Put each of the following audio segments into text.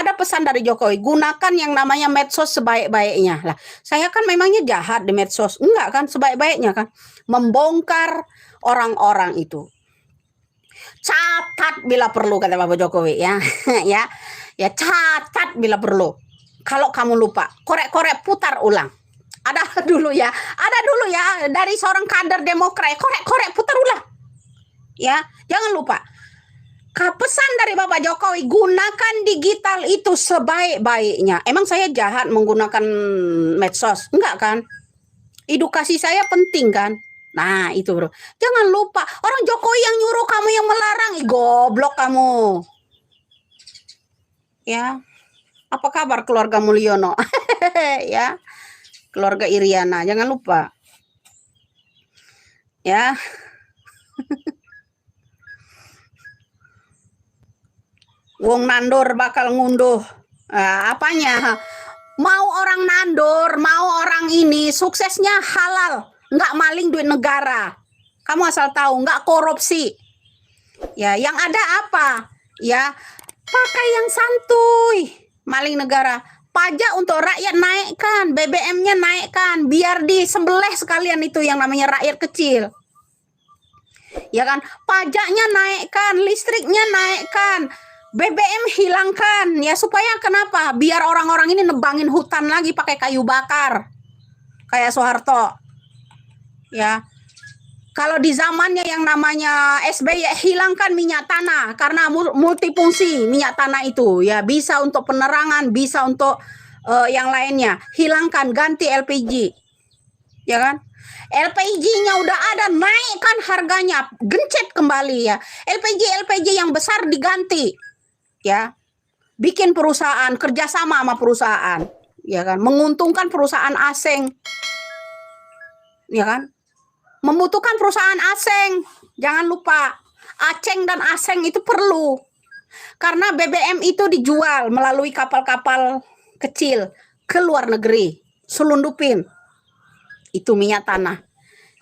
ada pesan dari Jokowi, gunakan yang namanya medsos sebaik-baiknya. Lah, saya kan memangnya jahat di medsos. Enggak kan, sebaik-baiknya kan. Membongkar orang-orang itu. Catat bila perlu, kata Bapak Jokowi ya. ya. Ya, catat bila perlu. Kalau kamu lupa, korek-korek putar ulang. Ada dulu ya dari seorang kader Demokrat, korek-korek putar ulang. Ya, jangan lupa. Pesan dari Bapak Jokowi, gunakan digital itu sebaik-baiknya. Emang saya jahat menggunakan medsos? Enggak kan? Edukasi saya penting kan? Nah, itu bro. Jangan lupa, orang Jokowi yang nyuruh, kamu yang melarang. Goblok kamu. Ya. Apa kabar keluarga Mulyono? Ya. Keluarga Iriana, jangan lupa. Ya. Wong Nandor bakal ngunduh apanya? Mau orang Nandor, mau orang ini, suksesnya halal, nggak maling duit negara. Kamu asal tahu, nggak korupsi. Ya, yang ada apa? Ya, pakai yang santuy, maling negara. Pajak untuk rakyat naikkan, BBM-nya naikkan, biar disembelih sekalian itu yang namanya rakyat kecil. Ya kan, pajaknya naikkan, listriknya naikkan, BBM hilangkan, ya supaya kenapa? Biar orang-orang ini nebangin hutan lagi pakai kayu bakar, kayak Soeharto. Ya, kalau di zamannya yang namanya SBY, hilangkan minyak tanah karena multifungsi minyak tanah itu, ya bisa untuk penerangan, bisa untuk yang lainnya. Hilangkan, ganti LPG, ya kan? LPG-nya udah ada, naikkan harganya, gencet kembali ya. LPG yang besar diganti. Ya, bikin perusahaan kerjasama sama perusahaan, ya kan, menguntungkan perusahaan asing, ya kan, membutuhkan perusahaan asing. Jangan lupa, Aceng dan Aseng itu perlu, karena BBM itu dijual melalui kapal-kapal kecil ke luar negeri, selundupin itu minyak tanah.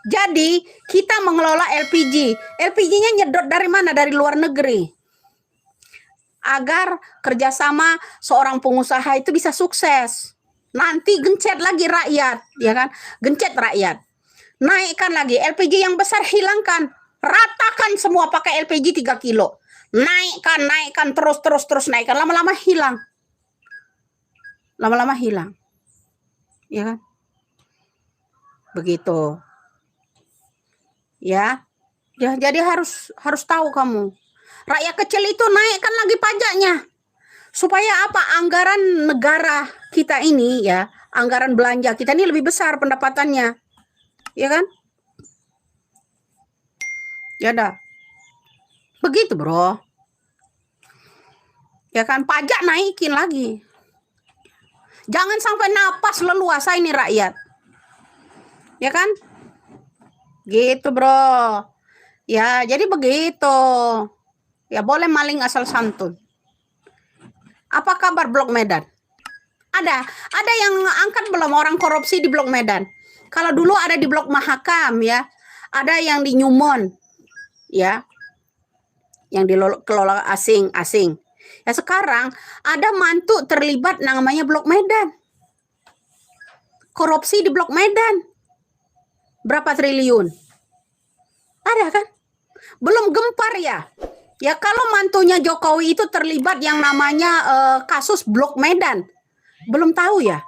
Jadi kita mengelola LPG-nya nyedot dari mana? Dari luar negeri. Agar kerjasama seorang pengusaha itu bisa sukses. Nanti gencet lagi rakyat, ya kan? Gencet rakyat. Naikkan lagi, LPG yang besar hilangkan. Ratakan semua pakai LPG 3 kilo. Naikkan, terus naikkan. Lama-lama hilang. Ya kan? Begitu. Ya. Ya, jadi harus tahu kamu. Rakyat kecil itu naikkan lagi pajaknya. Supaya apa? Anggaran negara kita ini ya, anggaran belanja kita ini lebih besar pendapatannya. Ya kan? Ya dah. Begitu, bro. Ya kan, pajak naikin lagi. Jangan sampai napas leluasa ini rakyat. Ya kan? Gitu, bro. Ya, jadi begitu. Ya, boleh maling asal santun. Apa kabar Blok Medan? Ada yang angkat belum orang korupsi di Blok Medan? Kalau dulu ada di Blok Mahakam ya, ada yang di Nyumon ya, yang dikelola asing. Ya sekarang ada mantu terlibat namanya Blok Medan. Korupsi di Blok Medan. Berapa triliun? Ada kan? Belum gempar ya. Ya kalau mantunya Jokowi itu terlibat yang namanya kasus Blok Medan. Belum tahu ya?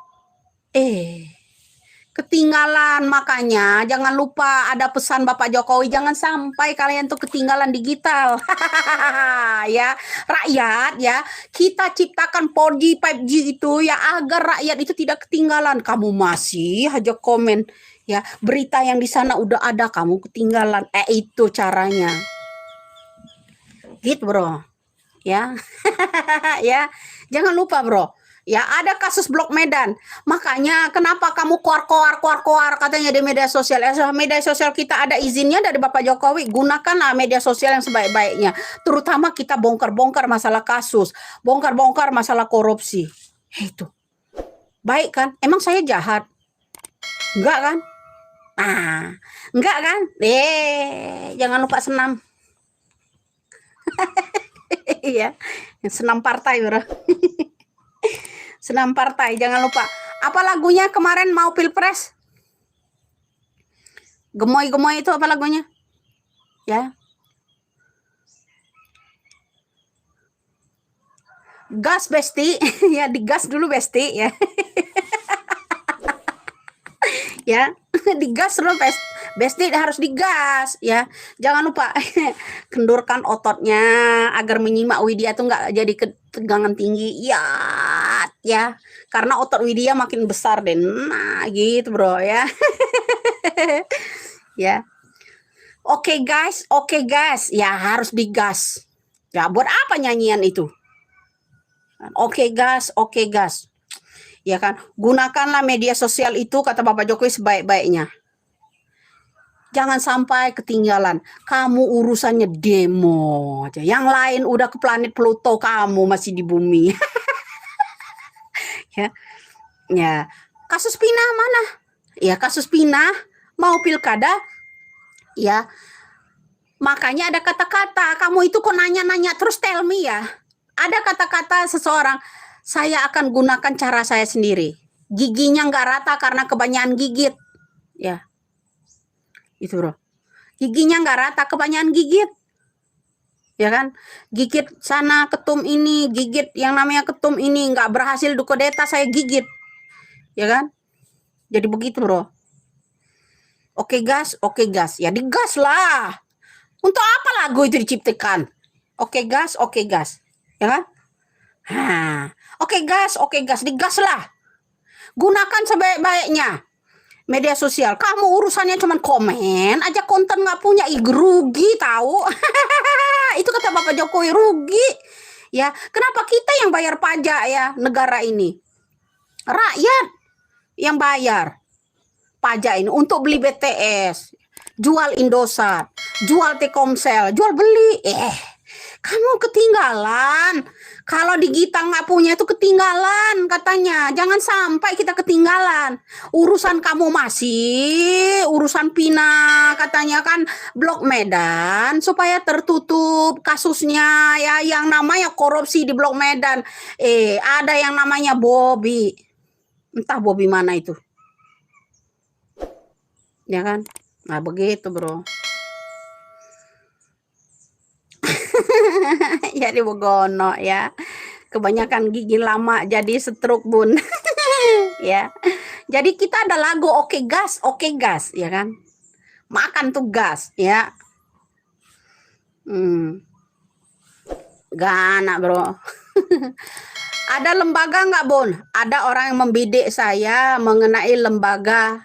Ketinggalan. Makanya jangan lupa ada pesan Bapak Jokowi, jangan sampai kalian tuh ketinggalan digital. Ya, rakyat ya, kita ciptakan 4G, 5G itu ya agar rakyat itu tidak ketinggalan. Kamu masih aja komen ya, berita yang di sana udah ada, kamu ketinggalan. Itu caranya. Gitu, bro. Ya. Ya, jangan lupa, bro. Ya, ada kasus Blok Medan. Makanya kenapa kamu koar katanya di media sosial. Media sosial kita ada izinnya dari Bapak Jokowi. Gunakanlah media sosial yang sebaik-baiknya. Terutama kita bongkar-bongkar masalah kasus, bongkar-bongkar masalah korupsi. Itu. Baik kan? Emang saya jahat? Enggak kan? Enggak kan? Jangan lupa senam. Iya, senam partai, bro. Senam partai, jangan lupa. Apa lagunya kemarin mau pilpres? Gemoy-gemoy itu apa lagunya? Ya. Gas Besti, ya digas dulu Besti ya. Ya, digas dulu Besti harus digas ya. Jangan lupa kendurkan ototnya agar menyimak Widya tuh nggak jadi ketegangan tinggi. Ya. Karena otot Widya makin besar deh. Nah, gitu, Bro ya. Ya. Oke guys, ya harus digas. Ya, buat apa nyanyian itu? Oke gas. Ya kan, gunakanlah media sosial itu kata Bapak Jokowi sebaik-baiknya. Jangan sampai ketinggalan. Kamu urusannya demo aja. Yang lain udah ke planet Pluto, kamu masih di bumi. Ya. Ya. Kasus Pinah mana? Ya, kasus Pinah mau pilkada. Ya. Makanya ada kata-kata, kamu itu kok nanya-nanya terus, tell me ya. Ada kata-kata seseorang, saya akan gunakan cara saya sendiri. Giginya nggak rata karena kebanyakan gigit. Ya, itu bro. Giginya nggak rata, kebanyakan gigit. Ya kan? Gigit sana ketum ini, gigit yang namanya ketum ini. Nggak berhasil dukodeta, saya gigit. Ya kan? Jadi begitu bro. Oke gas. Ya digas lah. Untuk apa lagu itu diciptakan? Oke gas. Ya kan? Oke gas, digas lah. Gunakan sebaik-baiknya media sosial. Kamu urusannya cuman komen aja, konten nggak punya, rugi tahu. Itu kata Bapak Jokowi, rugi. Ya, kenapa kita yang bayar pajak ya negara ini? Rakyat yang bayar pajak ini untuk beli BTS, jual Indosat, jual Telkomsel, jual beli. Kamu ketinggalan. Kalau di Gita nggak punya itu ketinggalan katanya. Jangan sampai kita ketinggalan. Urusan kamu masih urusan Pina katanya kan, Blok Medan supaya tertutup kasusnya ya, yang namanya korupsi di Blok Medan. Ada yang namanya Bobby. Entah Bobby mana itu. Ya kan? Nah, begitu, Bro. Jadi begono ya. Kebanyakan gigi lama jadi stroke bun. Ya. Jadi kita ada lagu oke gas ya kan. Makan tuh gas ya. Gana bro. Ada lembaga nggak bun? Ada orang yang membidik saya mengenai lembaga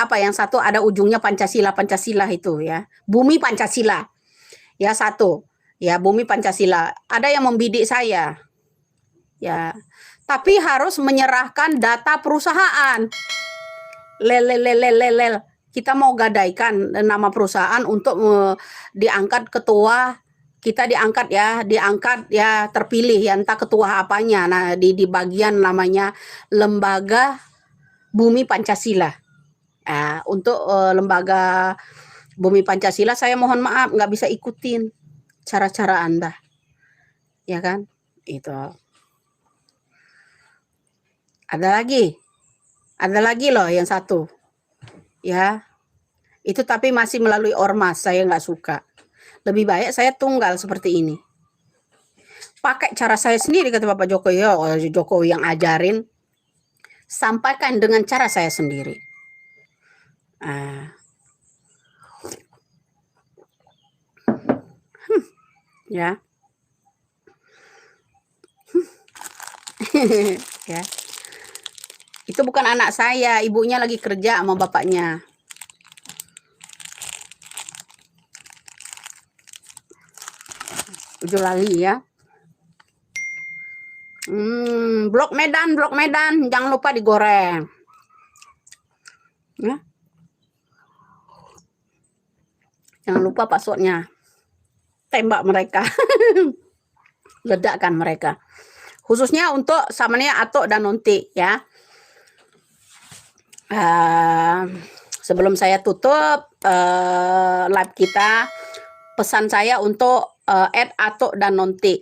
apa, yang satu ada ujungnya Pancasila itu ya. Bumi Pancasila. Ya satu. Ya, Bumi Pancasila. Ada yang membidik saya. Ya. Tapi harus menyerahkan data perusahaan. Kita mau gadaikan nama perusahaan untuk diangkat ketua. Kita diangkat ya terpilih ya, entah ketua apanya. Nah, di bagian namanya Lembaga Bumi Pancasila. Untuk lembaga Bumi Pancasila saya mohon maaf nggak bisa ikutin cara-cara Anda. Ya kan? Itu. Ada lagi loh yang satu. Ya. Itu tapi masih melalui ormas, saya nggak suka. Lebih baik saya tunggal seperti ini. Pakai cara saya sendiri kata Bapak Jokowi. Jokowi yang ajarin. Sampaikan dengan cara saya sendiri. Ya. Ya. Itu bukan anak saya, ibunya lagi kerja sama bapaknya. Uju lali ya. Blok Medan, jangan lupa digoreng. Ya. Jangan lupa passwordnya. Tembak mereka. Ledakkan mereka. Khususnya untuk Samania, Atok, dan Nonti ya. Sebelum saya tutup live kita, pesan saya untuk add Atok dan Nonti.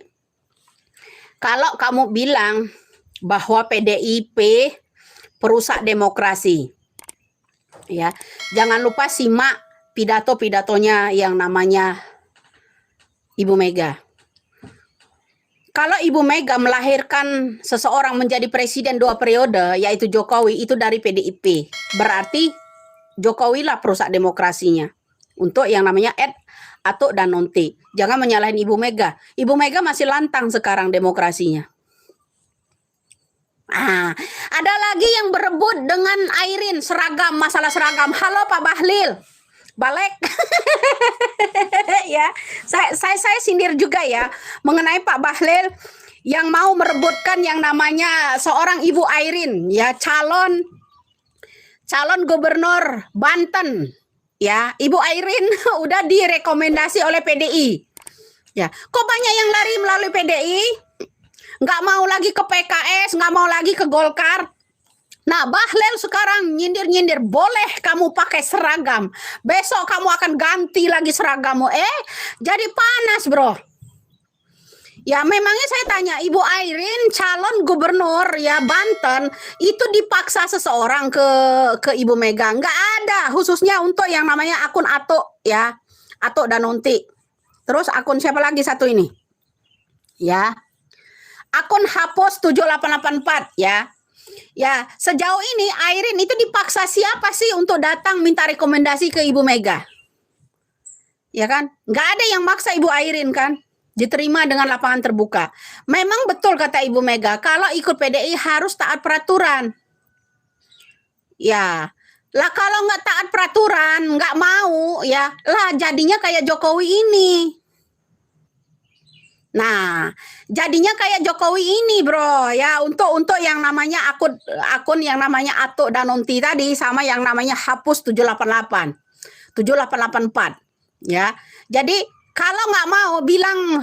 Kalau kamu bilang bahwa PDIP perusak demokrasi. Ya, jangan lupa simak pidato-pidatonya yang namanya Ibu Mega. Kalau Ibu Mega melahirkan seseorang menjadi presiden 2 periode, yaitu Jokowi, itu dari PDIP. Berarti Jokowi lah perusak demokrasinya. Untuk yang namanya Atok dan Nonti. Jangan menyalahin Ibu Mega. Ibu Mega masih lantang sekarang demokrasinya. Ada lagi yang berebut dengan Airin seragam, masalah seragam. Halo Pak Bahlil. Balik. Ya, saya sindir juga ya mengenai Pak Bahlil yang mau merebutkan yang namanya seorang Ibu Airin, ya, calon gubernur Banten. Ya, Ibu Airin udah direkomendasi oleh PDI. Ya, kok banyak yang lari melalui PDI? Nggak mau lagi ke PKS, nggak mau lagi ke Golkar. Nah, Bahlil sekarang nyindir-nyindir, boleh kamu pakai seragam. Besok kamu akan ganti lagi seragammu. Jadi panas, bro. Ya, memangnya saya tanya, Ibu Airin calon gubernur ya Banten itu dipaksa seseorang ke Ibu Mega? Nggak ada, khususnya untuk yang namanya akun Atok ya, Atok dan Nonti. Terus akun siapa lagi satu ini? Ya. Akun hapus 7884 ya. Ya, sejauh ini Airin itu dipaksa siapa sih untuk datang minta rekomendasi ke Ibu Mega? Ya kan? Nggak ada yang maksa Ibu Airin kan? Diterima dengan lapangan terbuka. Memang betul kata Ibu Mega, kalau ikut PDI harus taat peraturan. Ya, lah kalau nggak taat peraturan, nggak mau, ya lah jadinya kayak Jokowi ini. Nah, jadinya kayak Jokowi ini, bro. Ya, untuk yang namanya akun yang namanya Atok dan Nonti tadi sama yang namanya hapus 788. 7884. Ya. Jadi kalau nggak mau bilang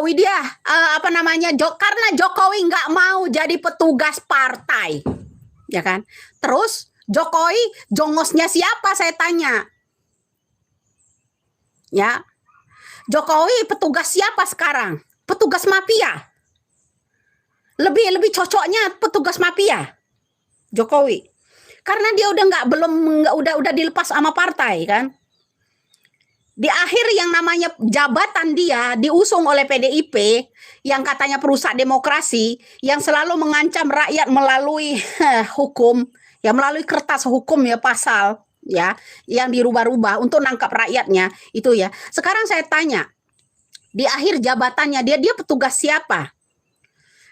Widya karena Jokowi nggak mau jadi petugas partai. Ya kan? Terus Jokowi jongosnya siapa saya tanya? Ya. Jokowi petugas siapa sekarang? Petugas mafia. Lebih cocoknya petugas mafia Jokowi. Karena dia udah dilepas sama partai kan. Di akhir yang namanya jabatan dia diusung oleh PDIP yang katanya perusak demokrasi, yang selalu mengancam rakyat melalui hukum, ya melalui kertas hukum ya pasal ya yang dirubah-rubah untuk nangkap rakyatnya itu ya. Sekarang saya tanya, di akhir jabatannya dia petugas siapa?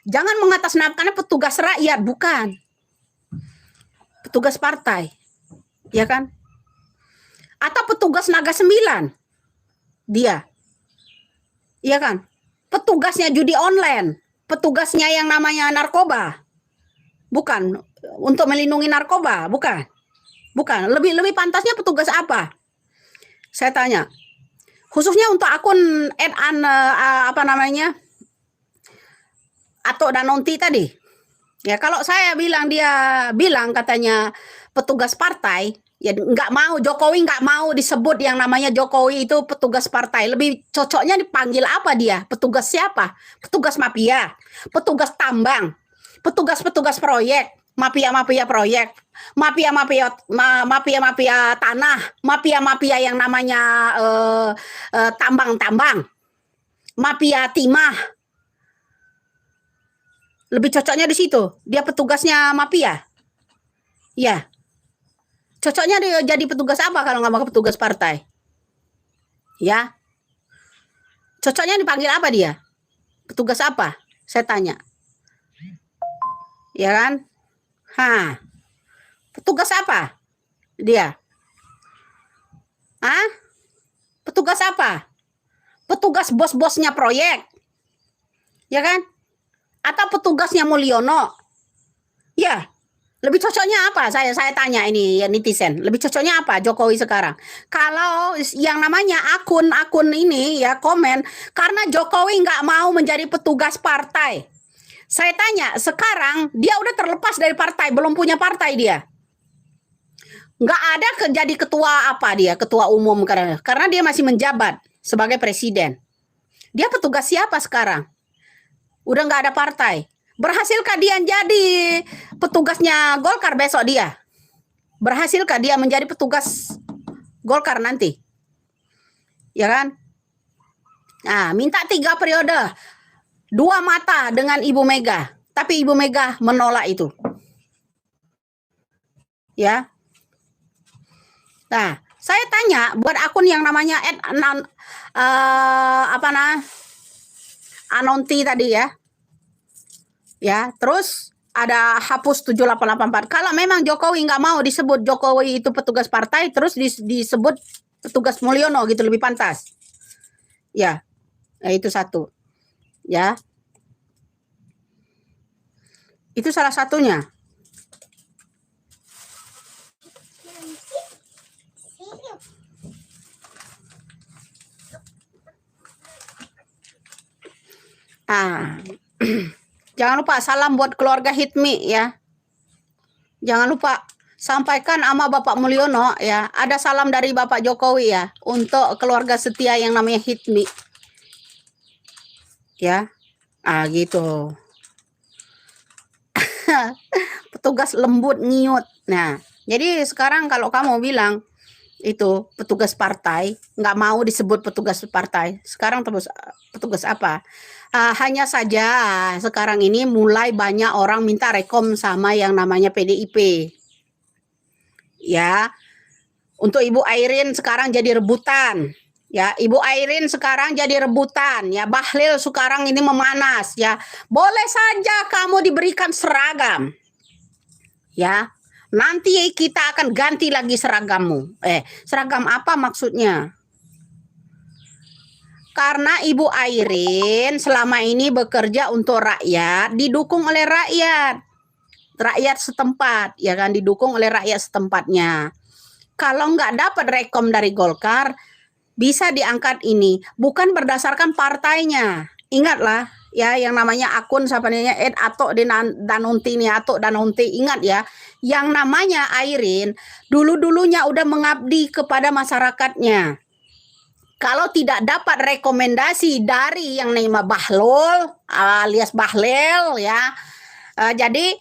Jangan mengatasnamakan petugas rakyat, bukan. Petugas partai. Ya kan? Atau petugas Naga 9. Dia. Iya kan? Petugasnya judi online, petugasnya yang namanya narkoba. Bukan untuk melindungi narkoba, bukan. Bukan, lebih pantasnya petugas apa? Saya tanya. Khususnya untuk akun Atok dan Nonti tadi. Ya, kalau saya bilang katanya petugas partai, ya nggak mau, Jokowi nggak mau disebut yang namanya Jokowi itu petugas partai. Lebih cocoknya dipanggil apa dia? Petugas siapa? Petugas mafia, petugas tambang, petugas proyek, mafia proyek, mafia tanah, mafia yang namanya tambang, mafia timah. Lebih cocoknya di situ. Dia petugasnya mafia. Ya. Cocoknya dia jadi petugas apa kalau nggak mau petugas partai? Ya. Cocoknya dipanggil apa dia? Petugas apa? Saya tanya. Ya kan? Petugas apa? Dia. Petugas apa? Petugas bos-bosnya proyek. Ya kan? Atau petugasnya Mulyono? Ya. Lebih cocoknya apa? Saya tanya ini ya netizen. Lebih cocoknya apa Jokowi sekarang? Kalau yang namanya akun ini ya komen karena Jokowi nggak mau menjadi petugas partai. Saya tanya, sekarang dia udah terlepas dari partai, belum punya partai dia. Nggak ada jadi ketua apa dia, ketua umum karena dia masih menjabat sebagai presiden. Dia petugas siapa sekarang? Udah nggak ada partai. Berhasilkah dia jadi petugasnya Golkar besok dia? Berhasilkah dia menjadi petugas Golkar nanti? Ya kan? Nah, minta 3 periode. 2 mata dengan Ibu Mega. Tapi Ibu Mega menolak itu. Ya. Nah, saya tanya buat akun yang namanya Anonti tadi ya. Ya, terus ada hapus 7884. Kalau memang Jokowi nggak mau disebut Jokowi itu petugas partai, terus disebut petugas Mulyono gitu lebih pantas. Ya, itu satu. Ya. Itu salah satunya. Ah. Jangan lupa salam buat keluarga Hitmi ya. Jangan lupa sampaikan sama Bapak Mulyono ya. Ada salam dari Bapak Jokowi ya untuk keluarga setia yang namanya Hitmi. Ya. Ah gitu. Petugas lembut nyiut. Nah, jadi sekarang kalau kamu bilang itu petugas partai, nggak mau disebut petugas partai. Sekarang terus petugas apa? Hanya saja sekarang ini mulai banyak orang minta rekom sama yang namanya PDIP. Ya, untuk Ibu Airin sekarang jadi rebutan. Ya, Ibu Airin sekarang jadi rebutan. Ya, Bahlil sekarang ini memanas. Ya, boleh saja kamu diberikan seragam. Ya, nanti kita akan ganti lagi seragammu. Seragam apa maksudnya? Karena Ibu Airin selama ini bekerja untuk rakyat, didukung oleh rakyat setempat, ya kan, didukung oleh rakyat setempatnya. Kalau nggak dapat rekom dari Golkar, bisa diangkat ini, bukan berdasarkan partainya. Ingatlah, ya, yang namanya akun siapa namanya atau Danunti nih, atau Danunti, ingat ya, yang namanya Airin dulunya udah mengabdi kepada masyarakatnya. Kalau tidak dapat rekomendasi dari yang nama Bahlul alias Bahlil ya, jadi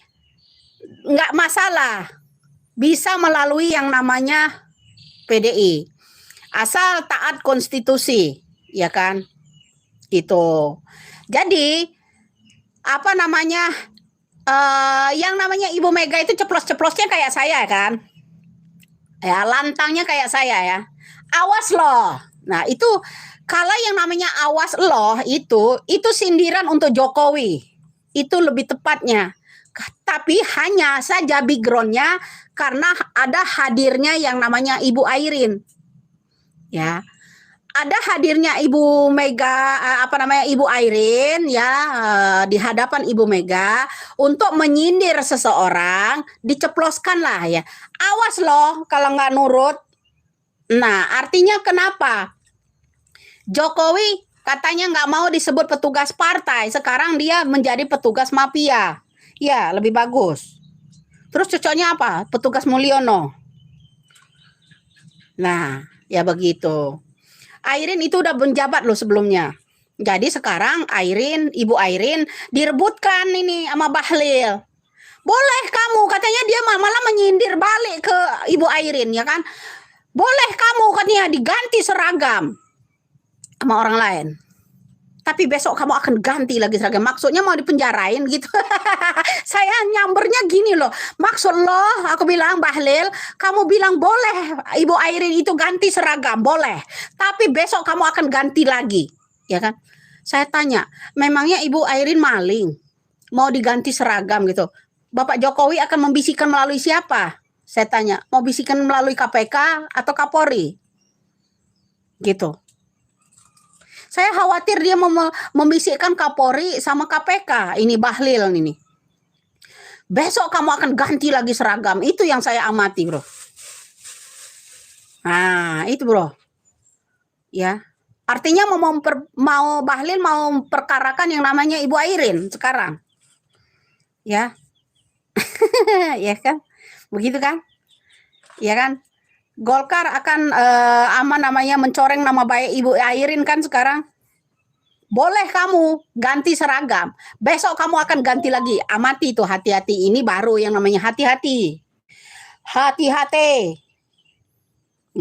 nggak masalah, bisa melalui yang namanya PDI, asal taat konstitusi, ya kan, gitu. Jadi apa namanya, yang namanya Ibu Mega itu ceplos-ceplosnya kayak saya kan, ya, lantangnya kayak saya ya, awas loh. Nah, itu kalau yang namanya awas loh itu sindiran untuk Jokowi. Itu lebih tepatnya. Tapi hanya saja backgroundnya karena ada hadirnya yang namanya Ibu Airin. Ya. Ada hadirnya Ibu Mega, Ibu Airin ya, di hadapan Ibu Mega untuk menyindir seseorang, diceploskan lah ya. Awas loh kalau nggak nurut. Nah, artinya kenapa? Jokowi katanya nggak mau disebut petugas partai, sekarang dia menjadi petugas mafia. Ya, lebih bagus. Terus cocoknya apa? Petugas Mulyono. Nah, ya begitu. Airin itu udah menjabat loh sebelumnya. Jadi sekarang Ibu Airin direbutkan ini sama Bahlil. Boleh kamu, katanya dia malah menyindir balik ke Ibu Airin, ya kan? Boleh kamu katanya diganti seragam sama orang lain. Tapi besok kamu akan ganti lagi seragam. Maksudnya mau dipenjarain gitu. Saya nyambernya gini loh. Maksud lo, aku bilang Bahlil, kamu bilang boleh Ibu Airin itu ganti seragam, boleh. Tapi besok kamu akan ganti lagi, ya kan? Saya tanya, memangnya Ibu Airin maling? Mau diganti seragam gitu. Bapak Jokowi akan membisikkan melalui siapa? Saya tanya, mau bisikan melalui KPK atau Kapolri? Gitu. Saya khawatir dia membisikkan Kapolri sama KPK. Ini Bahlil ini. Besok kamu akan ganti lagi seragam. Itu yang saya amati, bro. Nah, itu bro. Ya. Artinya mau Bahlil mau perkarakan yang namanya Ibu Airin sekarang. Ya. Ya kan? Begitu kan? Ya kan? Golkar akan mencoreng nama baik Ibu Airin kan sekarang. Boleh kamu ganti seragam. Besok kamu akan ganti lagi. Amati itu hati-hati. Ini baru yang namanya hati-hati. Hati-hati.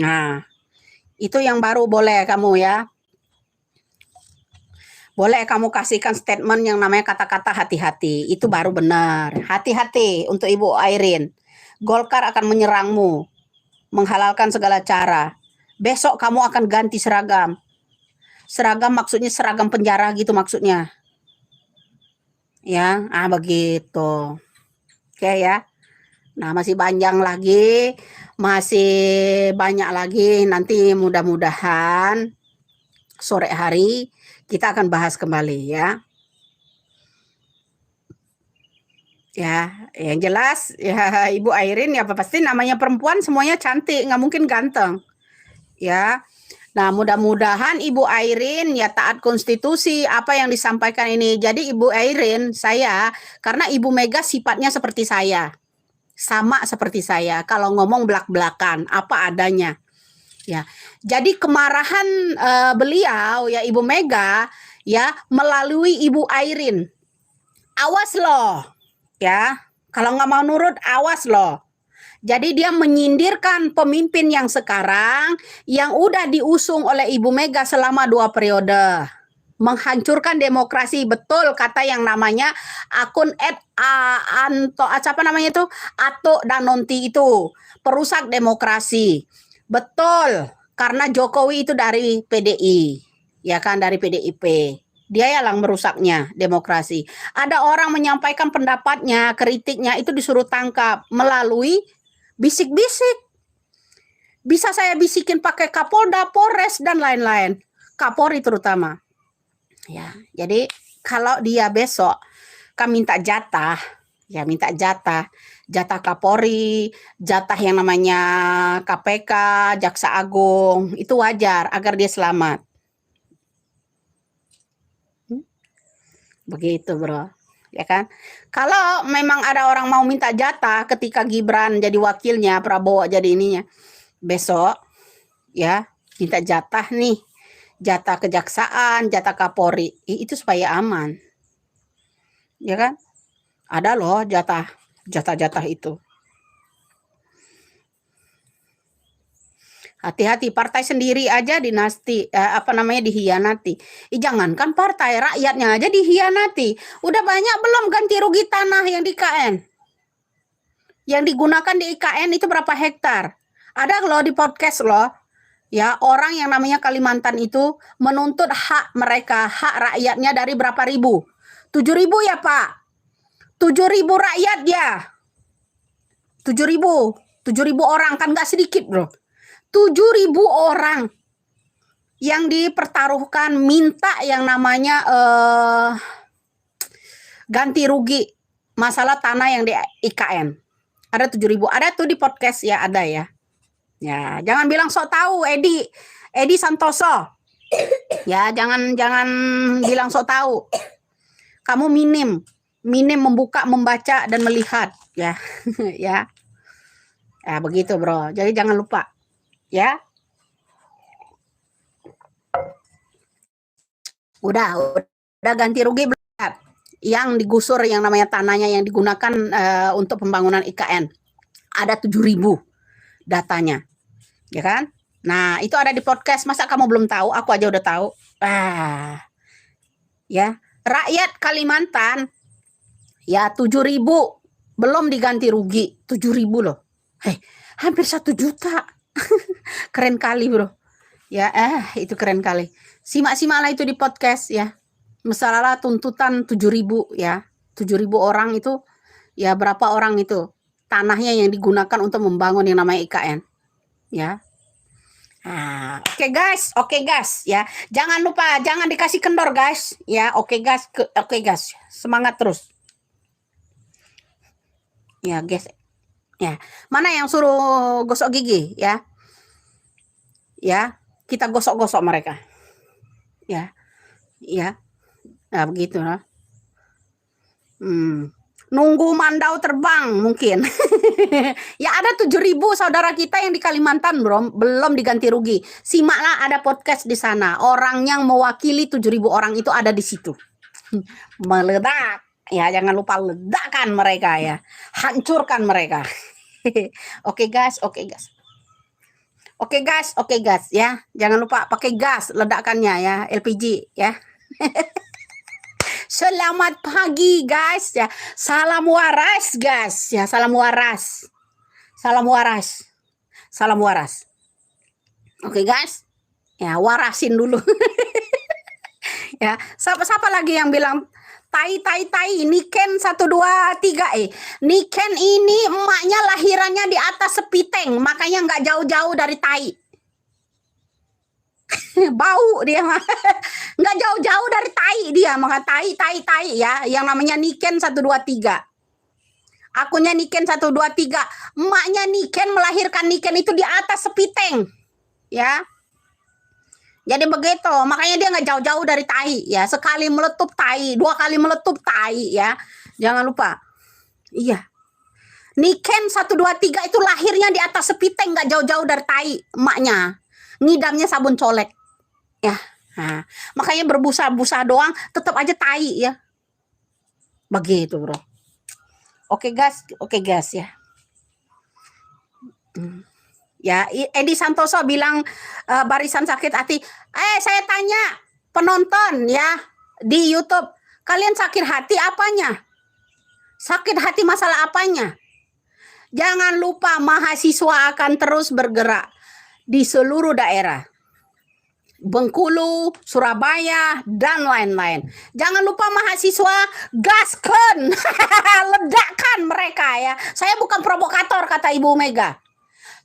Nah, itu yang baru boleh kamu ya. Boleh kamu kasihkan statement yang namanya kata-kata hati-hati. Itu baru benar. Hati-hati untuk Ibu Airin. Golkar akan menyerangmu. Menghalalkan segala cara. Besok kamu akan ganti seragam. Seragam maksudnya seragam penjara gitu maksudnya. Ya, begitu. Oke ya. Nah, masih panjang lagi. Masih banyak lagi. Nanti mudah-mudahan sore hari kita akan bahas kembali ya. Ya, yang jelas ya Ibu Airin ya pasti namanya perempuan semuanya cantik, nggak mungkin ganteng. Ya. Nah, mudah-mudahan Ibu Airin ya taat konstitusi apa yang disampaikan ini. Jadi Ibu Airin, saya karena Ibu Mega sifatnya seperti saya. Sama seperti saya. Kalau ngomong belak-belakan, apa adanya. Ya. Jadi kemarahan beliau ya Ibu Mega ya melalui Ibu Airin. Awas loh. Ya. Kalau nggak mau nurut, awas loh. Jadi dia menyindirkan pemimpin yang sekarang yang udah diusung oleh Ibu Mega selama 2 periode. Menghancurkan demokrasi, betul kata yang namanya akun apa namanya itu? Ato Danonti itu. Perusak demokrasi. Betul, karena Jokowi itu dari PDI. Ya kan, dari PDIP. Dia yang merusaknya demokrasi. Ada orang menyampaikan pendapatnya, kritiknya itu disuruh tangkap melalui bisik-bisik. Bisa saya bisikin pakai Kapolda, Polres dan lain-lain. Kapolri terutama. Ya, jadi kalau dia besok kami minta jatah, ya minta jatah Kapolri, jatah yang namanya KPK, Jaksa Agung, itu wajar agar dia selamat. Begitu, Bro. Ya kan? Kalau memang ada orang mau minta jatah ketika Gibran jadi wakilnya, Prabowo jadi ininya, besok ya minta jatah nih, jatah kejaksaan, jatah Kapolri, itu supaya aman. Ya kan? Ada loh jatah itu. Hati-hati, partai sendiri aja dihianati. Jangankan partai, rakyatnya aja dihianati. Udah banyak belum ganti rugi tanah yang di IKN? Yang digunakan di IKN itu berapa hektar? Ada loh di podcast loh. Ya, orang yang namanya Kalimantan itu menuntut hak mereka, hak rakyatnya dari berapa ribu? 7.000 ya, Pak. 7.000 rakyat ya. 7.000 orang kan nggak sedikit, Bro. 7.000 orang yang dipertaruhkan minta yang namanya ganti rugi masalah tanah yang di IKN. Ada 7.000. Ada tuh di podcast ya, ada ya. Ya, jangan bilang sok tahu Edi Santoso. Ya, jangan bilang sok tahu. Kamu minim membuka, membaca dan melihat ya. Ya. Ya, begitu, Bro. Jadi jangan lupa. Ya. Udah ganti rugi belum? Yang digusur yang namanya tanahnya yang digunakan untuk pembangunan IKN. Ada 7.000 datanya. Ya kan? Nah, itu ada di podcast. Masa kamu belum tahu? Aku aja udah tahu. Ya. Rakyat Kalimantan ya 7.000 belum diganti rugi. 7.000 loh. Hampir 1 juta. Keren kali, Bro. Ya, itu keren kali. Simak-simaklah itu di podcast ya. Masalah tuntutan 7.000 ya. 7.000 orang itu ya berapa orang itu tanahnya yang digunakan untuk membangun yang namanya IKN. Ya. Oke guys ya. Jangan lupa jangan dikasih kendor guys ya. Oke guys. Semangat terus. Ya, guys. Ya. Mana yang suruh gosok gigi ya? Ya, kita gosok-gosok mereka. Ya. Ya. Nah, begitu lah. Nunggu mandau terbang mungkin. Ya ada 7.000 saudara kita yang di Kalimantan bro, belum diganti rugi. Simaklah ada podcast di sana. Orang yang mewakili 7.000 orang itu ada di situ. Meledak. Ya jangan lupa ledakan mereka ya. Hancurkan mereka. Oke guys, oke guys. Oke guys ya. Jangan lupa pakai gas ledakannya ya, LPG ya. Selamat pagi guys ya. Salam waras guys ya. Salam waras. Salam waras. Salam waras. Oke guys. Ya warasin dulu. Ya. Siapa lagi yang bilang tai Niken 123 Niken ini emaknya lahirannya di atas sepiteng, makanya nggak jauh-jauh dari tai. Bau dia mah. Nggak jauh-jauh dari tai dia, maka tai ya, yang namanya Niken 123. Akunnya Niken 123. Emaknya Niken melahirkan Niken itu di atas sepiteng. Ya. Jadi begitu, makanya dia nggak jauh-jauh dari tai ya. Sekali meletup tai, 2 kali meletup tai ya. Jangan lupa. Iya. Niken 123 itu lahirnya di atas sepiteng, nggak jauh-jauh dari tai emaknya. Ngidamnya sabun colek. Ya. Nah, makanya berbusa-busa doang tetap aja tai ya. Begitu, bro. Oke guys ya. Ya, Edi Santoso bilang barisan sakit hati. Saya tanya penonton ya di YouTube, kalian sakit hati apanya? Sakit hati masalah apanya? Jangan lupa mahasiswa akan terus bergerak di seluruh daerah. Bengkulu, Surabaya, dan lain-lain. Jangan lupa mahasiswa, gaskan, ledakan mereka ya. Saya bukan provokator kata Ibu Mega.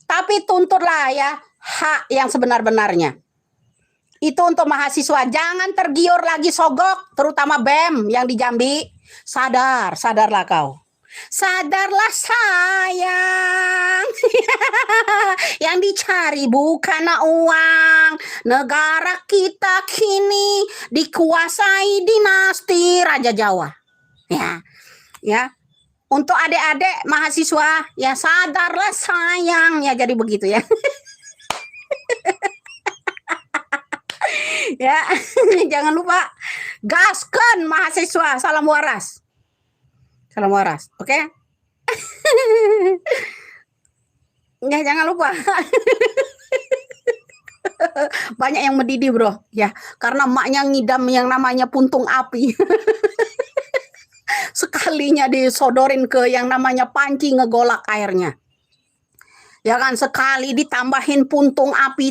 Tapi tuntutlah ya hak yang sebenar-benarnya. Itu untuk mahasiswa. Jangan tergiur lagi sogok, terutama BEM yang di Jambi. Sadarlah kau. Sadarlah sayang. Yang dicari bukan uang. Negara kita kini dikuasai dinasti Raja Jawa. Ya. Untuk adik-adik mahasiswa, ya sadarlah sayang, ya jadi begitu ya. Ya, jangan lupa gaskan mahasiswa, salam waras. Salam waras, oke? Okay? Ya, jangan lupa. Banyak yang mendidih, bro, ya, karena emaknya ngidam yang namanya puntung api. Sekalinya disodorin ke yang namanya panci ngegolak airnya. Ya kan, sekali ditambahin puntung api